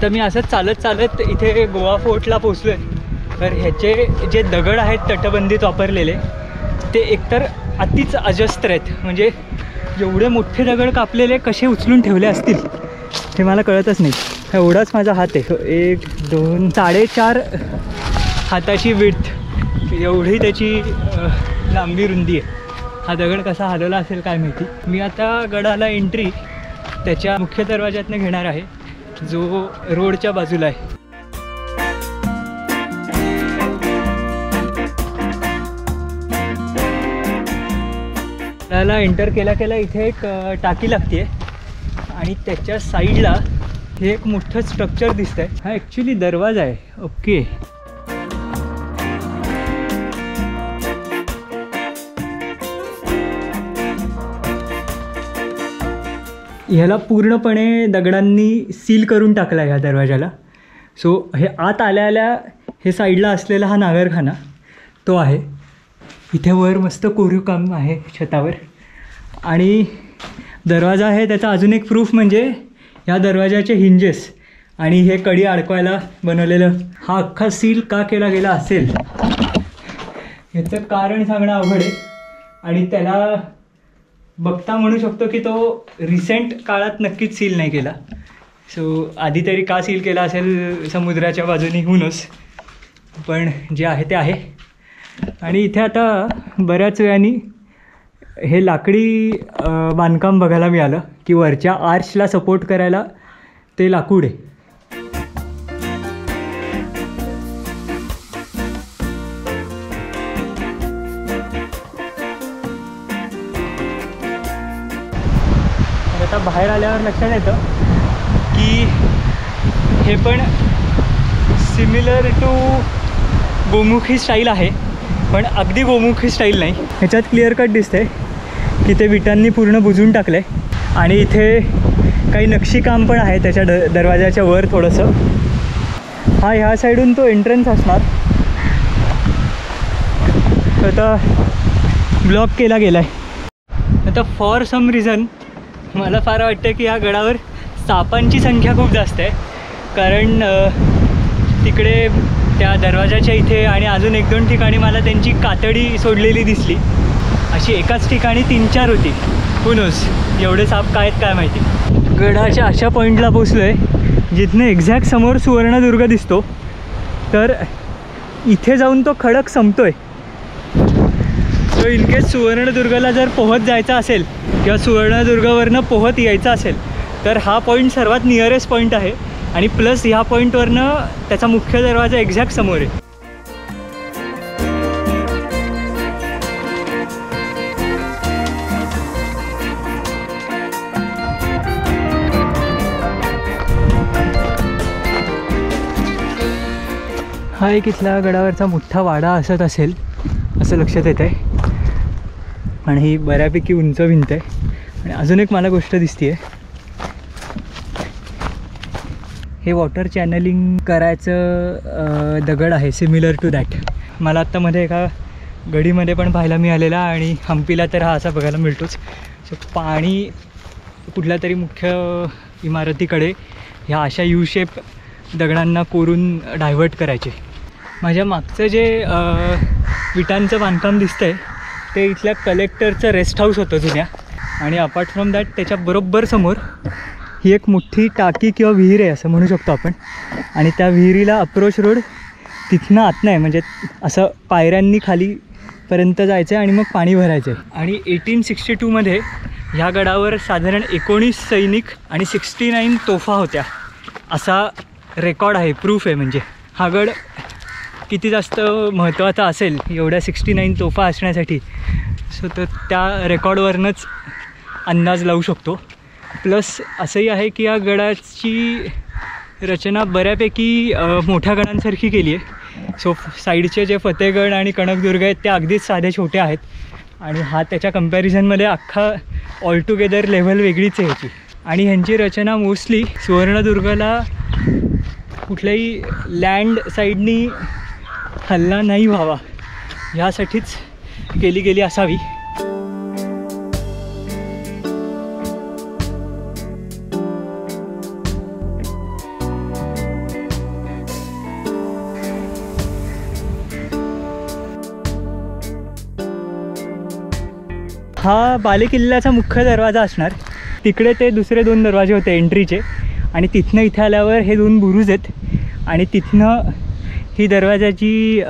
आता मी असंच चालत चालत इथे गोवा फोर्टला पोचलो आहे. तर ह्याचे जे दगड आहेत तटबंदीत वापरलेले ते एकतर अतिच अजस्त्र आहेत. म्हणजे एवढे मोठे दगड कापलेले कसे उचलून ठेवले असतील हे मला कळतच नाही. एवढाच माझा हात आहे, 1 2 4.5 हाताची विड्थ एवढी त्याची लांबी रुंदी आहे. हा दगड कसा हलवला असेल काय माहिती. मी आता गडाला एंट्री त्याच्या मुख्य दरवाज्यातनं घेणार आहे जो रोडच्या बाजूला आहे. गडाला एंटर केल्या केल्या इथे एक टाकी लागते आणि त्याच्या साईडला हे एक मोठं स्ट्रक्चर दिसतंय. हा ॲक्च्युली दरवाजा आहे. ओके, ह्याला पूर्णपणे दगडांनी सील करून टाकला आहे ह्या दरवाजाला. सो हे आत आल्या आल्या हे साईडला असलेला हा नागरखाना तो आहे. इथे वर मस्त कोरीव काम आहे छतावर. आणि दरवाजा आहे त्याचा अजून एक प्रूफ म्हणजे ह्या दरवाजाचे हिंजेस आणि हे कडी अडकवायला बनवलेलं. हा अख्खा सील का केला गेला असेल ह्याचं कारण सांगणं अवघड आहे. आणि त्याला बघता म्हणू शकतो की तो रिसेंट काळात नक्कीच सील नाही केला. सो आधी तरी का सील केला असेल समुद्राच्या बाजूने हू नोस, पण जे आहे ते आहे. आणि इथे आता बऱ्याच वेळाने हे लाकडी बांधकाम बघायला मिळालं की वरच्या आर्चला सपोर्ट करायला ते लाकूड आहे. आता बाहेर आल्यावर लक्षात येतं की हे पण सिमिलर टू गोमुखी स्टाईल आहे, पण अगदी गोमुखी स्टाईल नाही. ह्याच्यात क्लिअर कट दिसतंय की ते विटांनी पूर्ण बुजवून टाकलं आहे. आणि इथे काही नक्षीकाम पण आहे त्याच्या दरवाजाच्या वर थोडंसं. हा ह्या साईडून तो एंट्रन्स असणार. आता ब्लॉक केला गेला आहे. आता फॉर सम रिझन मला फार वाटतं की या गडावर सापांची संख्या खूप जास्त आहे. कारण तिकडे त्या दरवाजाच्या इथे आणि अजून 1-2 ठिकाणी मला त्यांची कातडी सोडलेली दिसली. अशी एकाच ठिकाणी 3-4 होती. कुणोस एवढे साप काय आहेत काय माहिती. गडाच्या अशा पॉईंटला पोचलो आहे जिथनं एक्झॅक्ट समोर सुवर्णदुर्ग दिसतो. तर इथे जाऊन तो खडक संपतोय. तो इनकेस सुवर्णदुर्गला जर पोहत जायचा असेल किंवा सुवर्णदुर्गावरनं पोहत यायचं असेल तर हा पॉईंट सर्वात नियरेस्ट पॉईंट आहे. आणि प्लस ह्या पॉईंटवरनं त्याचा मुख्य दरवाजा एक्झॅक्ट समोर आहे. हा एक इथल्या गडावरचा मोठा वाडा असत असेल असं लक्षात येत आहे. आणि ही बऱ्यापैकी उंच भिंत आहे. आणि अजून एक मला गोष्ट दिसते आहे, हे वॉटर चॅनलिंग करायचं दगड आहे सिमिलर टू दॅट. मला आत्ता मध्ये एका गडीमध्ये पण पाहायला मिळालेला आणि हम्पीला तर हा असा बघायला मिळतोच. सो पाणी कुठल्या तरी मुख्य इमारतीकडे ह्या अशा यू शेप दगडांना कोरून डायव्हर्ट करायचे. माझ्या मागचं जे विटांचं बांधकाम दिसतं आहे ते इथल्या कलेक्टरचं रेस्ट हाऊस होतं जुन्या. आणि अपार्ट फ्रॉम दॅट त्याच्या बरोबर समोर ही एक मोठी टाकी किंवा विहीर आहे असं म्हणू शकतो आपण. आणि त्या विहिरीला अप्रोच रोड तिथनं आत नाही, म्हणजे असं पायऱ्यांनी खालीपर्यंत जायचं आहे आणि मग पाणी भरायचं आहे. आणि 1862मध्ये ह्या गडावर साधारण 19 सैनिक आणि 69 तोफा होत्या असा रेकॉर्ड आहे, प्रूफ आहे. म्हणजे हा गड किती जास्त महत्त्वाचा असेल एवढ्या 69 तोफा असण्यासाठी. सो तर त्या रेकॉर्डवरनंच अंदाज लावू शकतो. प्लस असंही आहे की या गडाची रचना बऱ्यापैकी मोठ्या गडांसारखी केली आहे. सो साईडचे जे फतेहगड आणि कनकदुर्ग आहेत ते अगदीच साधे छोटे आहेत. आणि हा त्याच्या कंपॅरिझनमध्ये अख्खा ऑलटुगेदर लेव्हल वेगळीच आहे ह्याची. आणि ह्यांची रचना मोस्टली सुवर्णदुर्गला कुठल्याही लँड साईडनी हल्ला नाही व्हावा ह्यासाठीच केली गेली असावी. हा बालेकिल्ल्याचा मुख्य दरवाजा असणार. तिकडे ते दुसरे 2 दरवाजे होते एंट्रीचे आणि तिथनं इथे आल्यावर हे 2 बुरुज आहेत आणि तिथनं ही दरवाजाची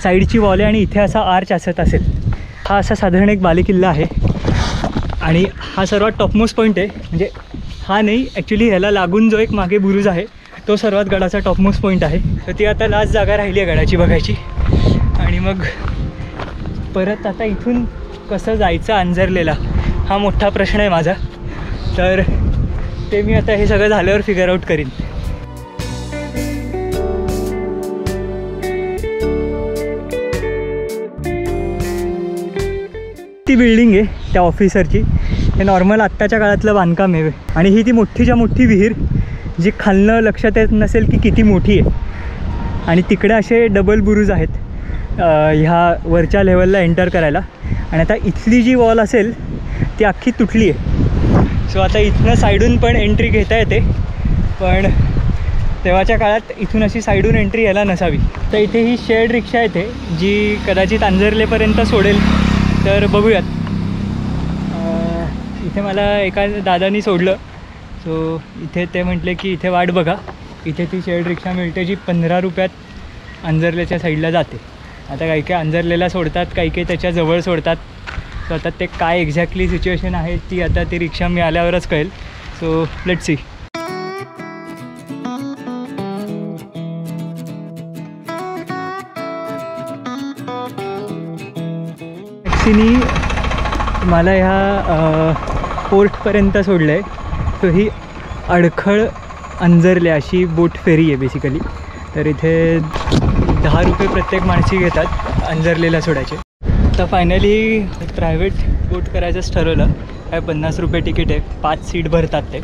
साईडची वॉल आहे आणि इथे असा आर्च असत असेल. हा असा साधारण एक बालेकिल्ला आहे आणि हा सर्वात टॉपमोस्ट पॉईंट आहे. म्हणजे हा नाही, ॲक्च्युली ह्याला लागून जो एक मागे बुरुज आहे तो सर्वात गडाचा टॉपमोस्ट पॉईंट आहे. तर ती आता लास्ट जागा राहिली आहे गडाची बघायची. आणि मग परत आता इथून कसं जायचं अंजरलेला हा मोठा प्रश्न आहे माझा. तर ते मी आता हे सगळं झाल्यावर फिगर आउट करीन. ती बिल्डिंग आहे त्या ऑफिसरची. हे नॉर्मल आत्ताच्या काळातलं बांधकाम आहे आणि ही ती मोठीच्या मोठी विहीर जी खालनं लक्षात येत नसेल की किती मोठी आहे. आणि तिकडे असे डबल बुरुज आहेत ह्या वरच्या लेवलला एंटर करायला. आणि आता इथली जी वॉल असेल ती अख्खी तुटली आहे. सो आता इथनं साईडून पण एंट्री घेता येते, पण तेव्हाच्या काळात इथून अशी साईडून एंट्री यायला नसावी. तर इथे ही शेअर्ड रिक्षा येते जी कदाचित अंजरलेपर्यंत सोडेल. तर बघूयात. इथे मला एका दादानी सोडलं. सो इथे ते म्हटले की इथे वाट बघा, इथे ती शेअर्ड रिक्षा मिळते जी 15 रुपयात अंजरलेच्या साईडला जाते. आता काही काही अंजरलेला सोडतात, काही काही त्याच्या जवळ सोडतात. सो आता ते काय एक्झॅक्टली सिच्युएशन आहे ती आता ती रिक्षा मिळाल्यावरच कळेल. So let's see. टॅक्सीनी मला ह्या पोर्टपर्यंत सोडलं आहे. सो ही अडखळ अंजरले अशी बोट फेरी आहे बेसिकली. तर इथे 10 रुपये प्रत्येक माणसी घेतात अंजरलेला सोडायचे. तर फायनली प्रायव्हेट बोट करायचंच ठरवलं. काय 50 रुपये तिकीट आहे, 5 सीट भरतात ते.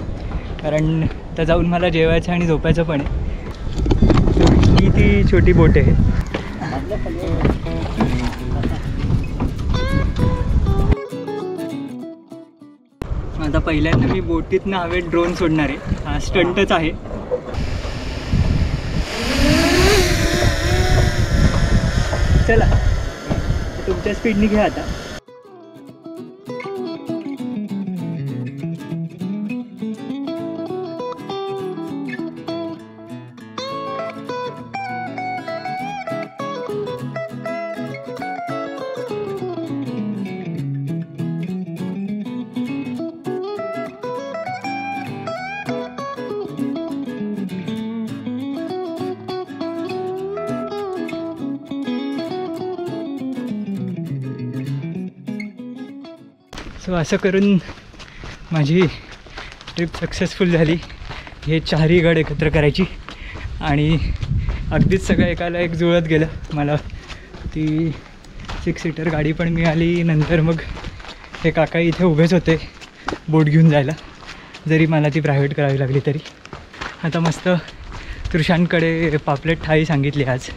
कारण तर जाऊन मला जेवायचं आणि झोपायचं पण आहे. ही ती छोटी बोट आहे. आता पहिल्यांदा मी बोटीतनं हवेत ड्रोन सोडणार आहे. हा स्टंटच आहे. चला तुमच्या स्पीडनी घ्या आता. सो असं करून माझी ट्रिप सक्सेसफुल झाली. हे 4ही गड एकत्र करायची आणि अगदीच सगळं एकाला एक जुळत गेलं. मला ती 6 सीटर गाडी पण मिळाली. नंतर मग हे काका इथे उभेच होते बोट घेऊन जायला, जरी मला ती प्रायव्हेट करावी लागली तरी. आता मस्त कृषांकडे पापलेट थाळी सांगितली आज.